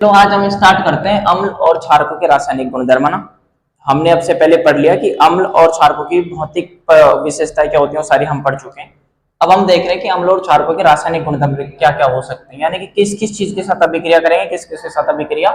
तो आज हम स्टार्ट करते हैं अम्ल और क्षारकों के रासायनिक गुणधर्म ना। हमने अब से पहले पढ़ लिया कि अम्ल और क्षारकों की भौतिक विशेषताएं क्या होती हैं, सारी हम पढ़ चुके हैं। अब हम देख रहे हैं कि अम्ल और क्षारकों के रासायनिक गुणधर्म क्या क्या हो सकते हैं, यानी कि किस किस चीज के साथ अभिक्रिया करेंगे, किस किस के साथ अभिक्रिया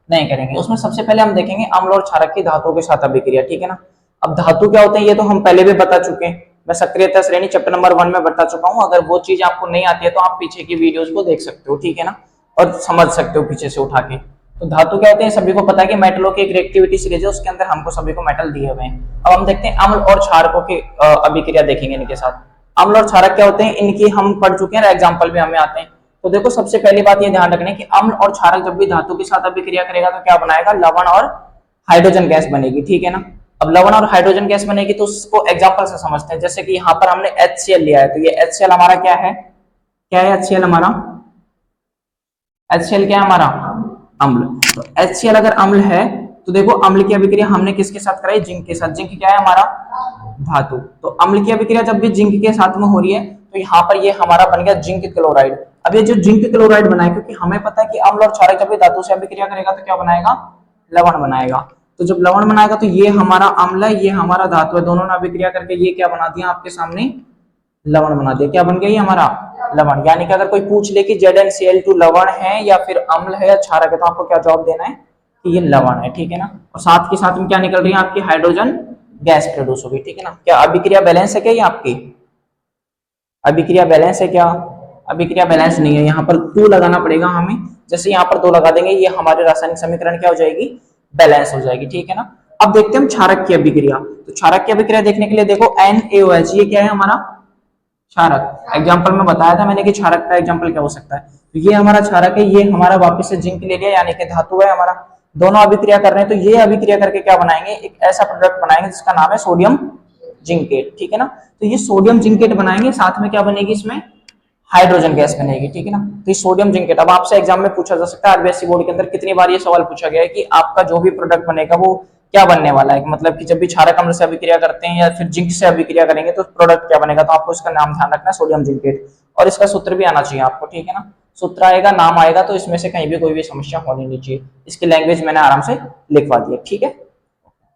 नहीं करेंगे। उसमें सबसे पहले हम देखेंगे अम्ल और क्षारक की धातुओं के साथ अभिक्रिया, ठीक है ना। अब धातु क्या होते हैं ये तो हम पहले भी बता चुके हैं, मैं सक्रियता श्रेणी चैप्टर नंबर 1 में बता चुका हूं। अगर वो चीज आपको नहीं आती है तो आप पीछे की वीडियोस को देख सकते हो, ठीक है ना, और समझ सकते हो पीछे से उठा के। तो धातु क्या होते हैं सभी को पता है कि मेटलों की एक रिएक्टिविटी सीरीज है, उसके अंदर हमको सभी को मेटल दिए हुए हैं। अब हम देखते हैं अम्ल और क्षारकों की अभिक्रिया देखेंगे इनके साथ। अम्ल और क्षारक क्या होते हैं इनकी हम पढ़ चुके हैं, एग्जांपल भी हमें आते हैं। तो देखो सबसे पहली बात ये ध्यान रखने की अम्ल और क्षारक जब भी धातु के साथ अभिक्रिया करेगा तो क्या बनाएगा, लवण और हाइड्रोजन गैस बनेगी, ठीक है ना। अब लवण और हाइड्रोजन गैस बनेगी तो उसको एग्जांपल से समझते हैं। जैसे कि यहाँ पर हमने HCl लिया है, तो ये HCl हमारा क्या है, HCl हमारा, HCl क्या है हमारा, अम्ल। तो HCl अगर अम्ल है तो देखो अम्ल की अभिक्रिया हमने किसके साथ कराई, जिंक के साथ। जिंक क्या है हमारा, धातु। तो अम्ल की अभिक्रिया जब भी जिंक के साथ में हो रही है तो यहाँ पर ये हमारा बन गया जिंक क्लोराइड। अब ये जो जिंक क्लोराइड बना है, क्योंकि हमें पता है कि अम्ल और क्षारक जब भी धातु से अभिक्रिया करेगा तो क्या बनाएगा, लवण बनाएगा। तो जब लवण बनाएगा तो ये हमारा अम्ल है, ये हमारा धातु है, दोनों ने अभिक्रिया करके ये क्या बना दिया आपके सामने, लवण बना दिया। क्या बन गया ये हमारा लवण। यानी कि अगर कोई पूछ ले कि ZnCl2 लवण है या फिर अम्ल है या क्षारक है तो आपको क्या जवाब देना है कि ये लवण है, ठीक है ना। और साथ के साथ में क्या निकल रही है आपकी, हाइड्रोजन गैस प्रोड्यूस होगी, ठीक है ना। क्या अभिक्रिया बैलेंस है क्या ये आपकी, अभिक्रिया बैलेंस है क्या, अभिक्रिया बैलेंस नहीं है। यहाँ पर 2 लगाना पड़ेगा हमें। जैसे यहाँ पर 2 लगा देंगे ये हमारे रासायनिक समीकरण क्या हो जाएगी, बैलेंस हो जाएगी, ठीक है ना। अब देखते हैं हम क्षारक की अभिक्रिया। तो क्षारक की अभिक्रिया देखने के लिए देखो NaOH ये क्या है हमारा, क्षारक। एग्जांपल में बताया था मैंने कि क्षारक का एग्जांपल क्या हो सकता है। तो ये हमारा क्षारक है, ये हमारा वापस से जिंक ले लिया यानी कि धातु है हमारा। दोनों अभिक्रिया कर रहे हैं तो ये अभिक्रिया करके क्या बनाएंगे, एक ऐसा प्रोडक्ट बनाएंगे जिसका नाम है सोडियम जिंकेट, ठीक है ना। तो ये सोडियम जिंकेट बनाएंगे, साथ में क्या बनेगी इसमें, हाइड्रोजन गैस बनेगी, ठीक है ना। तो ये सोडियम जिंकेट। अब आपसे एग्जाम में पूछा जा सकता है, RBSc बोर्ड के अंदर कितनी बार ये सवाल पूछा गया है कि आपका जो भी प्रोडक्ट बनेगा वो क्या बनने वाला है। मतलब कि जब भी क्षारक अम्ल से अभिक्रिया करते हैं या फिर जिंक से अभिक्रिया करेंगे तो प्रोडक्ट क्या बनेगा, तो आपको इसका नाम ध्यान रखना है, सोडियम जिंकेट। और इसका सूत्र भी आना चाहिए आपको, ठीक है ना। सूत्र आएगा, नाम आएगा, तो इसमें से कहीं भी कोई भी समस्या होनी नहीं चाहिए। इसकी लैंग्वेज मैंने आराम से लिखवा दी है, ठीक है।